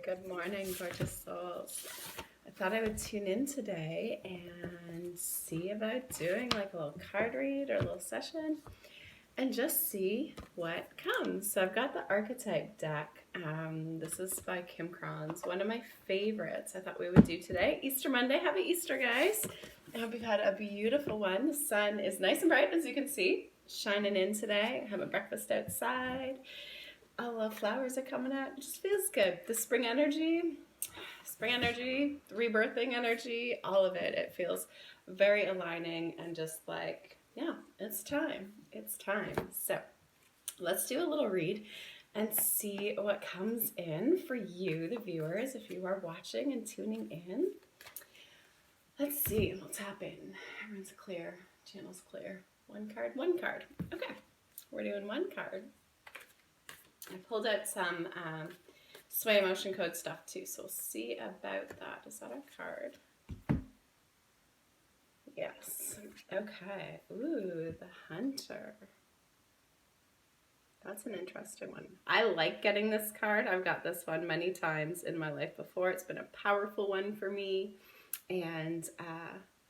Good morning, gorgeous souls. I thought I would tune in today and see about doing like a little card read or a little session and just see what comes. So I've got the Archetype deck. This is by Kim Krans, one of my favorites. I thought we would do today. Easter Monday. Happy Easter, guys. I hope you've had a beautiful one. The sun is nice and bright, as you can see, shining in today. I have a breakfast outside. All the flowers are coming out. It just feels good. The spring energy, the rebirthing energy, all of it. It feels very aligning and just like, yeah, it's time. It's time. So let's do a little read and see what comes in for you, the viewers, if you are watching and tuning in. Let's see. We'll tap in. Everyone's clear. Channel's clear. One card, one card. Okay. We're doing one card. I pulled out some Sway Emotion Code stuff too, so we'll see about that. Is that a card? Yes. Okay. Ooh, the Hunter. That's an interesting one. I like getting this card. I've got this one many times in my life before. It's been a powerful one for me. And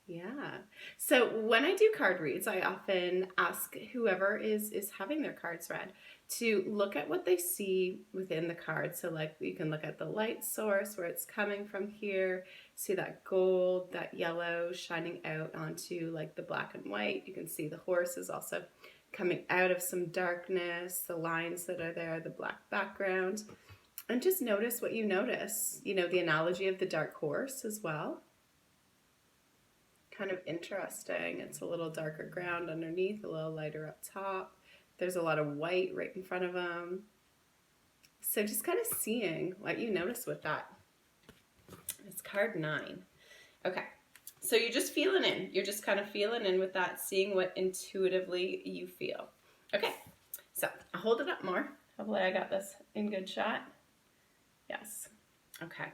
yeah. So when I do card reads, I often ask whoever is having their cards read to look at what they see within the card. So like you can look at the light source, where it's coming from here, see that gold, that yellow shining out onto like the black and white. You can see the horse is also coming out of some darkness, the lines that are there, the black background. And just notice what you notice. You know, the analogy of the dark horse as well. Kind of interesting. It's a little darker ground underneath, a little lighter up top. There's a lot of white right in front of them. So just kind of seeing what you notice with that. It's card 9. Okay, so you're just feeling in. You're just kind of feeling in with that, seeing what intuitively you feel. Okay, so I'll hold it up more. Hopefully I got this in good shot. Yes. Okay.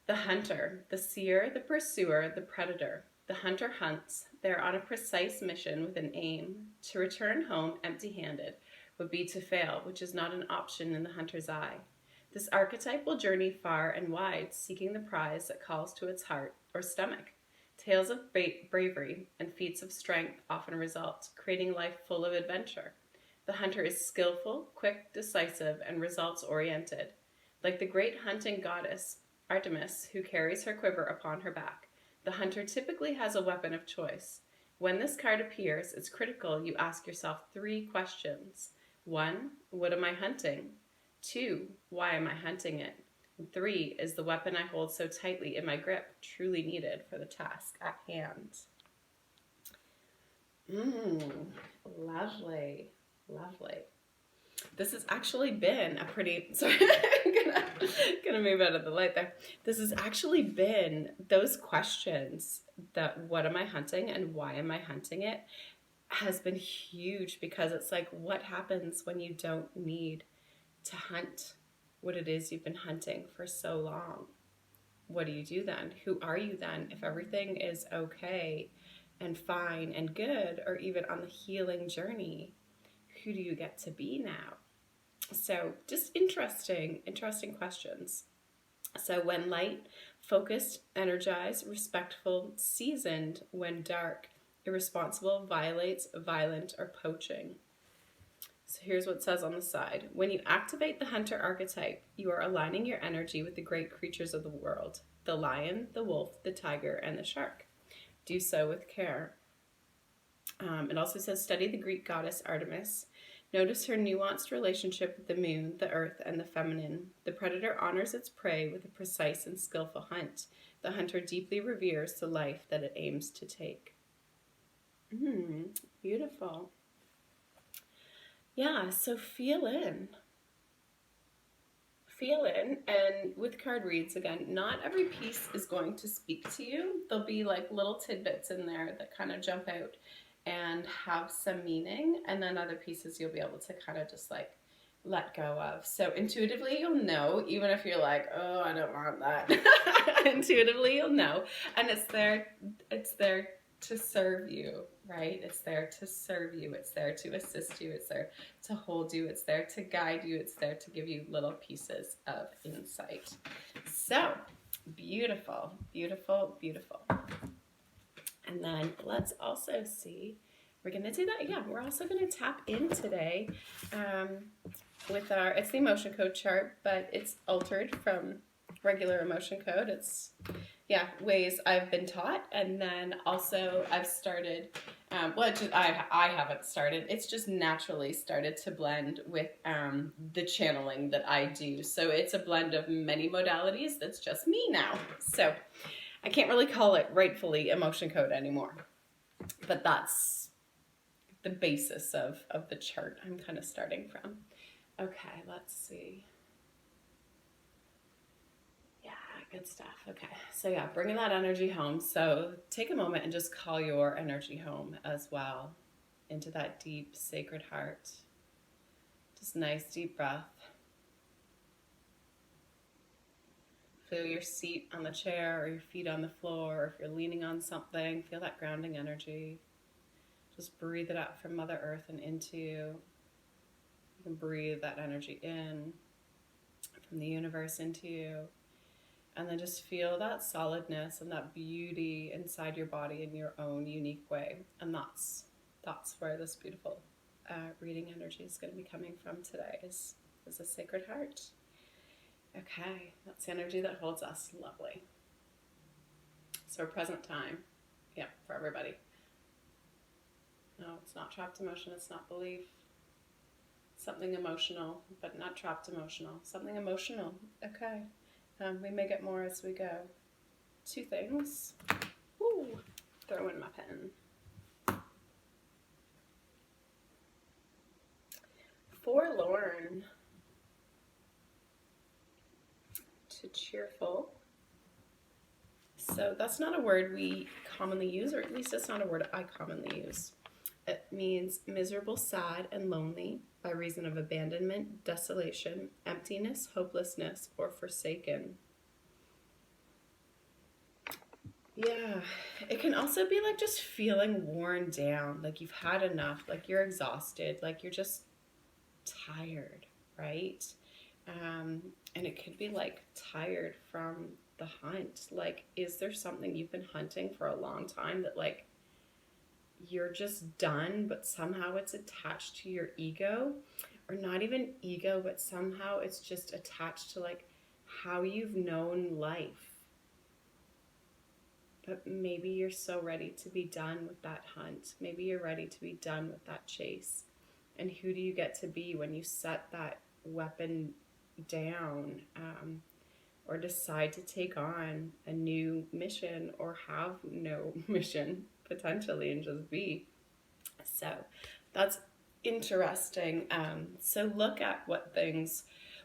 The hunter, the seer, the pursuer, the predator. The hunter hunts. They're on a precise mission with an aim. To return home empty-handed would be to fail, which is not an option in the hunter's eye. This archetype will journey far and wide, seeking the prize that calls to its heart or stomach. Tales of bravery and feats of strength often result, creating life full of adventure. The hunter is skillful, quick, decisive, and results-oriented. Like the great hunting goddess, Artemis, who carries her quiver upon her back, the hunter typically has a weapon of choice. When this card appears, it's critical you ask yourself 3 questions. 1, what am I hunting? 2, why am I hunting it? And 3, is the weapon I hold so tightly in my grip truly needed for the task at hand? Lovely, lovely. This has actually been a pretty, sorry, I'm gonna move out of the light there. This has actually been those questions, that what am I hunting and why am I hunting it, has been huge, because it's like, what happens when you don't need to hunt what it is you've been hunting for so long? What do you do then? Who are you then? If everything is okay and fine and good, or even on the healing journey, who do you get to be now? So just interesting questions. So when light, focused, energized, respectful, seasoned, when dark, irresponsible, violates, violent, or poaching. So here's what it says on the side. When you activate the hunter archetype, you are aligning your energy with the great creatures of the world, the lion, the wolf, the tiger, and the shark. Do so with care. It also says, study the Greek goddess Artemis. Notice her nuanced relationship with the moon, the earth, and the feminine. The predator honors its prey with a precise and skillful hunt. The hunter deeply reveres the life that it aims to take. Beautiful. Yeah, so feel in. Feel in, and with card reads, again, not every piece is going to speak to you. There'll be like little tidbits in there that kind of jump out and have some meaning, and then other pieces you'll be able to kind of just like let go of. So intuitively you'll know, even if you're like, oh, I don't want that. Intuitively you'll know, and it's there to serve you, right? It's there to serve you. It's there to assist you. It's there to hold you. It's there to guide you. It's there to give you little pieces of insight. So beautiful, beautiful, beautiful. And then let's also see, we're going to do that. Yeah, we're also going to tap in today with our, it's the emotion code chart, but it's altered from regular emotion code. It's, yeah, ways I've been taught. And then also I've started, I haven't started, it's just naturally started to blend with the channeling that I do. So it's a blend of many modalities. That's just me now. So I can't really call it rightfully emotion code anymore, but that's the basis of the chart I'm kind of starting from. Okay, let's see. Yeah, good stuff. Okay, so yeah, bringing that energy home. So take a moment and just call your energy home as well into that deep, sacred heart. Just nice, deep breath. Feel your seat on the chair or your feet on the floor, or if you're leaning on something, feel that grounding energy. Just breathe it out from Mother Earth and into you. You can breathe that energy in from the universe into you. And then just feel that solidness and that beauty inside your body in your own unique way. And that's where this beautiful reading energy is going to be coming from today, is a sacred heart. Okay, that's the energy that holds us. Lovely. So present time, yeah, for everybody. No, it's not trapped emotion, it's not belief. Something emotional, but not trapped emotional. Something emotional, okay. We may get more as we go. 2 things. Ooh, throw in my pen. Forlorn to cheerful. So that's not a word we commonly use, or at least it's not a word I commonly use. It means miserable, sad, and lonely by reason of abandonment, desolation, emptiness, hopelessness, or forsaken. Yeah, it can also be like just feeling worn down, like you've had enough, like you're exhausted, like you're just tired, right? And it could be like tired from the hunt. Like, is there something you've been hunting for a long time that like you're just done, but somehow it's attached to your ego, or not even ego, but somehow it's just attached to like how you've known life. But maybe you're so ready to be done with that hunt. Maybe you're ready to be done with that chase. And who do you get to be when you set that weapon down, or decide to take on a new mission, or have no mission potentially and just be? So that's interesting. So look at what things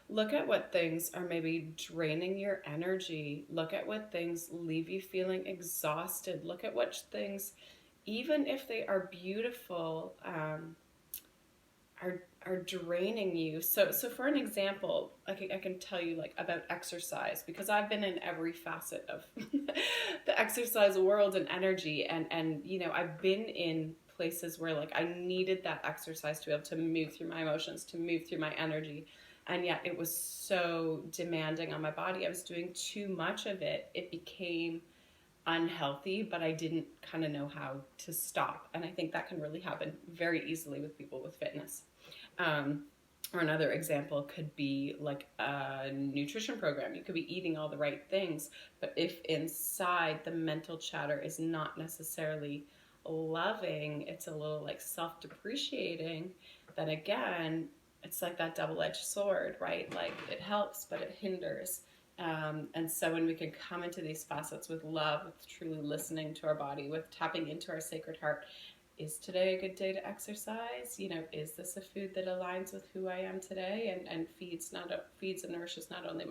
are maybe draining your energy. Look at what things leave you feeling exhausted. Look at what things, even if they are beautiful, are draining you. So for an example, I can tell you like about exercise, because I've been in every facet of the exercise world and energy, and you know, I've been in places where like I needed that exercise to be able to move through my emotions, to move through my energy, and yet it was so demanding on my body. I was doing too much of it. It became unhealthy, but I didn't kind of know how to stop. And I think that can really happen very easily with people with fitness. Or another example could be like a nutrition program. You could be eating all the right things, but if inside the mental chatter is not necessarily loving, it's a little like self-depreciating, then again, it's like that double-edged sword, right? Like it helps, but it hinders. And so when we can come into these facets with love, with truly listening to our body, with tapping into our sacred heart, is today a good day to exercise? You know, is this a food that aligns with who I am today, and feeds and nourishes not only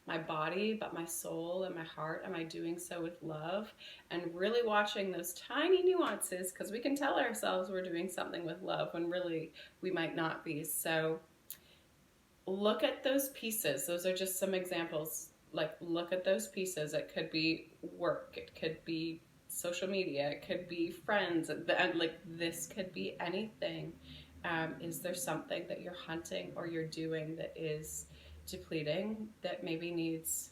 my body, but my soul and my heart? Am I doing so with love? And really watching those tiny nuances, because we can tell ourselves we're doing something with love when really we might not be. So look at those pieces. Those are just some examples. Like, look at those pieces. It could be work. It could be social media, it could be friends, and like this could be anything. Is there something that you're hunting or you're doing that is depleting, that maybe needs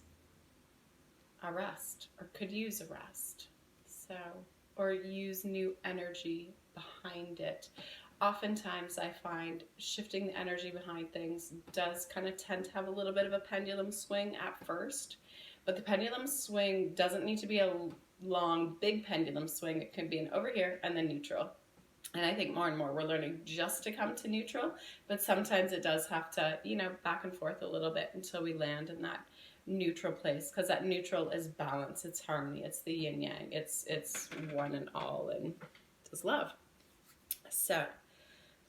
a rest or could use a rest? So, or use new energy behind it. Oftentimes I find shifting the energy behind things does kind of tend to have a little bit of a pendulum swing at first, but the pendulum swing doesn't need to be a long, big pendulum swing. It can be an over here and then neutral. And I think more and more we're learning just to come to neutral, but sometimes it does have to, back and forth a little bit until we land in that neutral place, because that neutral is balance, it's harmony, it's the yin yang, it's one and all, and it's love. So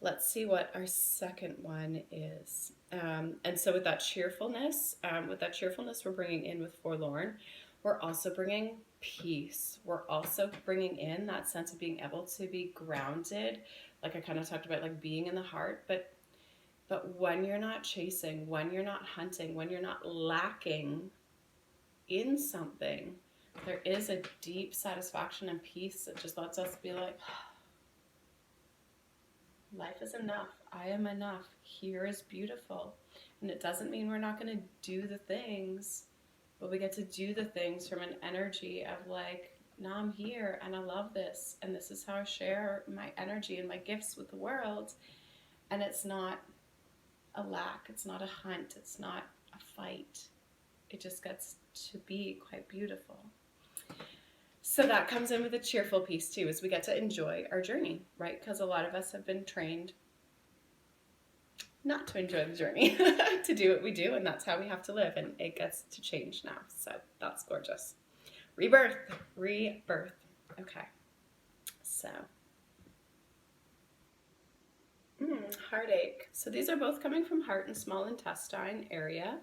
let's see what our second one is. And so with that cheerfulness, we're bringing in with forlorn. We're also bringing peace. We're also bringing in that sense of being able to be grounded, like I kind of talked about, like being in the heart. But when you're not chasing, when you're not hunting, when you're not lacking in something, there is a deep satisfaction and peace that just lets us be like, life is enough. I am enough. Here is beautiful. And it doesn't mean we're not going to do the things, but we get to do the things from an energy of like, now I'm here and I love this. And this is how I share my energy and my gifts with the world. And it's not a lack. It's not a hunt. It's not a fight. It just gets to be quite beautiful. So that comes in with a cheerful piece too, is we get to enjoy our journey, right? Because a lot of us have been trained not to enjoy the journey, to do what we do, and that's how we have to live, and it gets to change now. So that's gorgeous. Rebirth. Okay. So, heartache. So these are both coming from heart and small intestine area.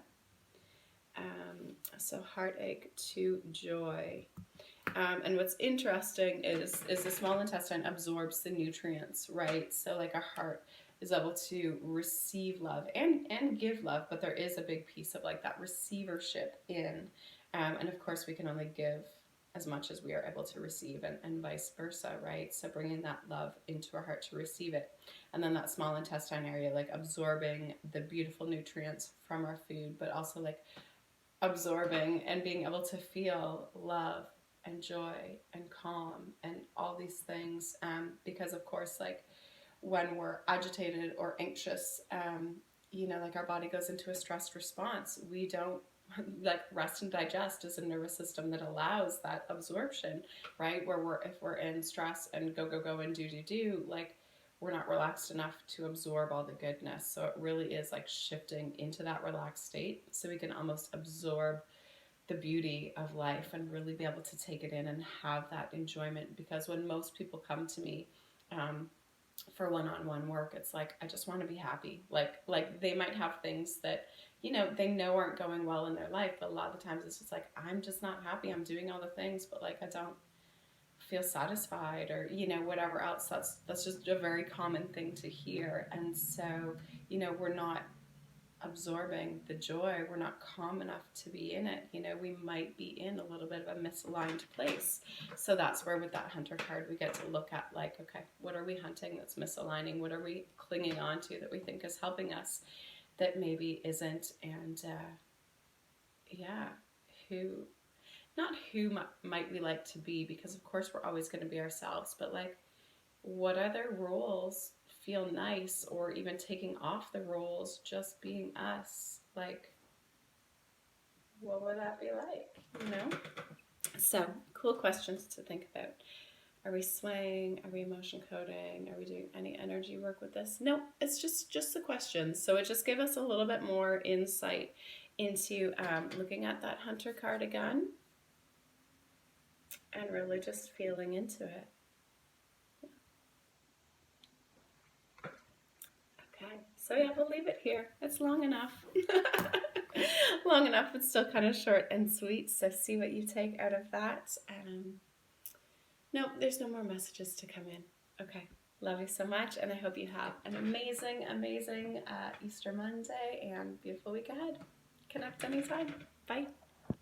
So heartache to joy. And what's interesting is the small intestine absorbs the nutrients, right? So like our heart is able to receive love and give love, but there is a big piece of like that receivership in. And of course we can only give as much as we are able to receive, and vice versa, right? So bringing that love into our heart to receive it. And then that small intestine area, like absorbing the beautiful nutrients from our food, but also like absorbing and being able to feel love and joy and calm and all these things, because of course, like when we're agitated or anxious, like our body goes into a stressed response. We don't like rest and digest is a nervous system that allows that absorption, right? If we're in stress and go and do, like we're not relaxed enough to absorb all the goodness. So it really is like shifting into that relaxed state so we can almost absorb the beauty of life and really be able to take it in and have that enjoyment. Because when most people come to me for one-on-one work, it's like, I just want to be happy. Like they might have things that, they know aren't going well in their life, but a lot of the times it's just like, I'm just not happy. I'm doing all the things, but like I don't feel satisfied, or whatever else. That's just a very common thing to hear. And so we're not absorbing the joy, we're not calm enough to be in it. We might be in a little bit of a misaligned place. So that's where with that hunter card we get to look at like, okay, what are we hunting that's misaligning? What are we clinging on to that we think is helping us that maybe isn't? And who might we like to be? Because of course we're always going to be ourselves, but like what other roles feel nice, or even taking off the roles, just being us? Like, what would that be like? So cool questions to think about. Are we swaying? Are we emotion coding? Are we doing any energy work with this? No, it's just the questions. So it just gave us a little bit more insight into looking at that hunter card again and really just feeling into it. Okay, so yeah, we'll leave it here. It's long enough. Long enough, but still kind of short and sweet. So see what you take out of that. No, there's no more messages to come in. Okay, love you so much, and I hope you have an amazing, amazing Easter Monday and beautiful week ahead. Connect anytime. Bye.